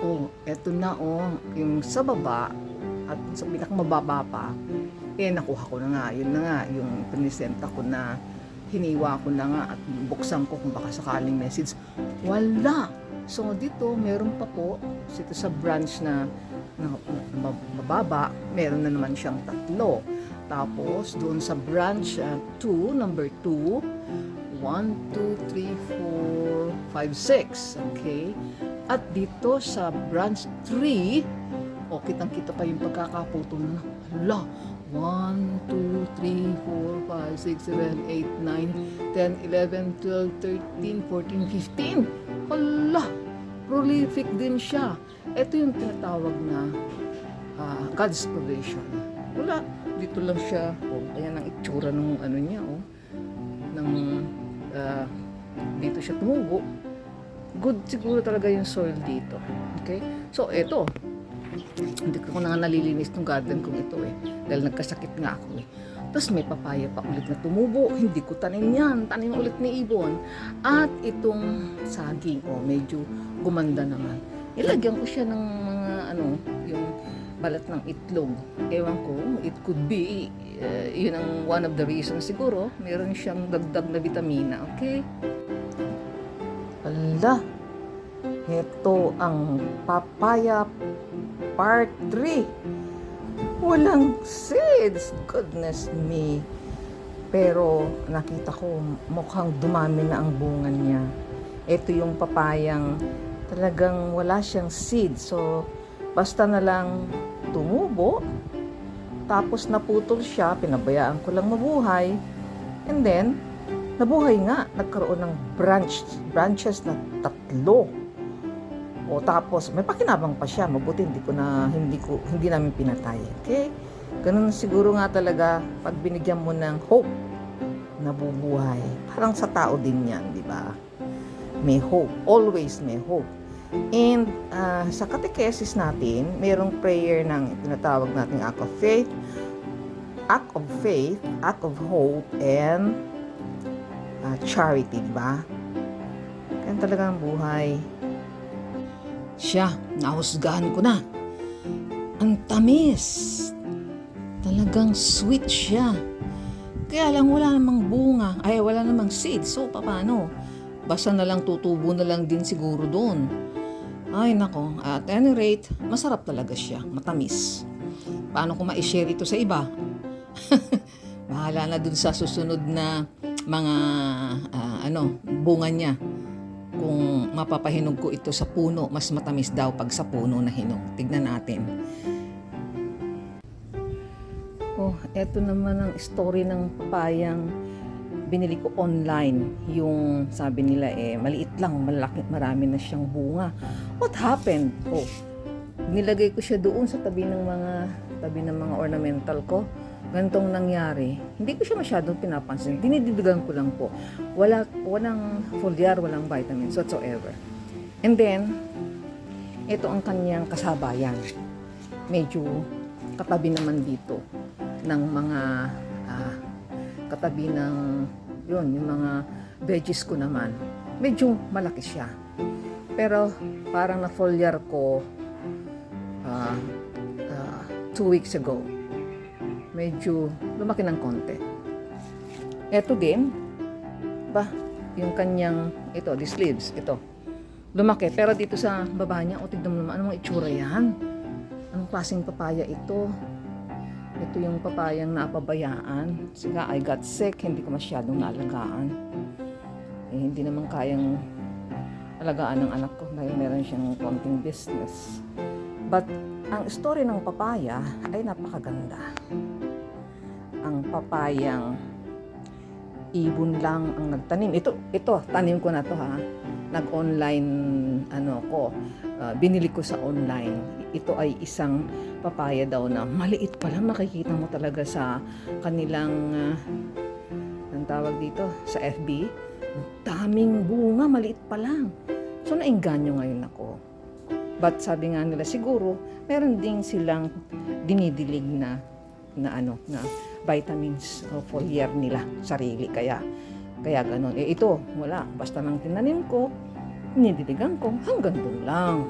Oh, eto na oh, yung sa baba at sa pinakamababa pa, eh nakuha ko na nga, yun na nga, yung pinisenta ko na, hiniwa ko na nga at buksan ko kung baka sakaling message. Wala! So dito, meron pa po, dito sa branch na mababa, meron na naman siyang tatlo. Tapos, doon sa branch 2, number 2, 1, 2, 3, 4, 5, 6. Okay? At dito sa branch 3, o kitang-kita pa yung pagkakaputol na. Hala! 1, 2, 3, 4, 5, 6, 7, 8, 9, 10, 11, 12, 13, 14, 15. Hala! Prolific din siya. Ito yung tinatawag na God's provision. Wala. Dito lang siya. Oh, ayan ang itsura ng ano niya. Oh. Ng, dito siya tumubo. Good siguro talaga yung soil dito. Okay? So, ito. Hindi ko na nga nalilinis ng garden kong ito eh. Dahil nagkasakit nga ako eh. Tapos may papaya pa ulit na tumubo. Hindi ko tanim yan. Tanim ulit ni Ibon. At itong saging. Oh, medyo gumanda naman. Ilagyan ko siya ng mga yung balat ng itlog. Ewan ko, it could be, yun ang one of the reasons siguro. Meron siyang dagdag na vitamina. Okay? Ala, ito ang papaya part 3. Walang seeds. Goodness me. Pero nakita ko mukhang dumami na ang bunga niya. Ito yung papayang talagang wala siyang seeds. So, basta na lang tumubo. Tapos naputol siya. Pinabayaan ko lang mabuhay. And then, nabuhay nga. Nagkaroon ng branches na 3. O tapos may pakinabang pa siya, mabuti hindi namin pinatay. Okay? Ganun siguro nga talaga pag binigyan mo ng hope, nabubuhay. Parang sa tao din 'yan, di ba? May hope, always may hope. And sa catechesis natin, mayroong prayer ng tinatawag nating act of faith, act of hope, and charity, di ba? Kaya talagang buhay. Siya, nahusgahan ko na. Ang tamis. Talagang sweet siya. Kaya lang wala namang bunga. Ay, wala namang seed. So, paano? Basta na lang tutubo na lang din siguro doon. Ay, nako. At any rate, masarap talaga siya. Matamis. Paano ko ma-share ito sa iba? Bahala na dun sa susunod na mga bunga niya. Kung mapapahinog ko ito sa puno, mas matamis daw pag sa puno na hinog. Tignan natin. Oh, eto naman ang story ng papayang binili ko online. Yung sabi nila maliit lang, marami na siyang bunga. What happened? Oh, nilagay ko siya doon sa tabi ng mga ornamental ko. Ganitong nangyari, hindi ko siya masyadong pinapansin. Dinididigan ko lang po. Walang foliar, walang vitamins whatsoever. And then, ito ang kanyang kasabayan. Medyo katabi naman dito ng mga katabi ng yung mga veggies ko naman. Medyo malaki siya. Pero parang na foliar ko 2 weeks ago. Medyo lumaki ng konti. Ito din, yung kanyang, these leaves, ito. Lumaki, pero dito sa baba niya, tignan mo naman, anong itsura yan? Anong klaseng papaya ito? Ito yung papayang napabayaan. Sige, I got sick, hindi ko masyadong naalagaan. Hindi naman kayang alagaan ng anak ko dahil meron siyang konting business. But, ang story ng papaya ay napakaganda. Ang papayang Ibon lang ang nagtanim. Ito, tanim ko na to ha. Nag-online, binili ko sa online. Ito ay isang papaya daw na maliit pa lang. Makikita mo talaga sa kanilang, ang tawag dito, sa FB. Daming bunga, maliit pa lang. So, nainganyo ngayon ako. But sabi nga nila, siguro, meron din silang dinidilig na vitamins o foliar nila sarili, kaya ganun. Ito, wala, basta nang tinanim ko, nidiligan ko, hanggang doon lang.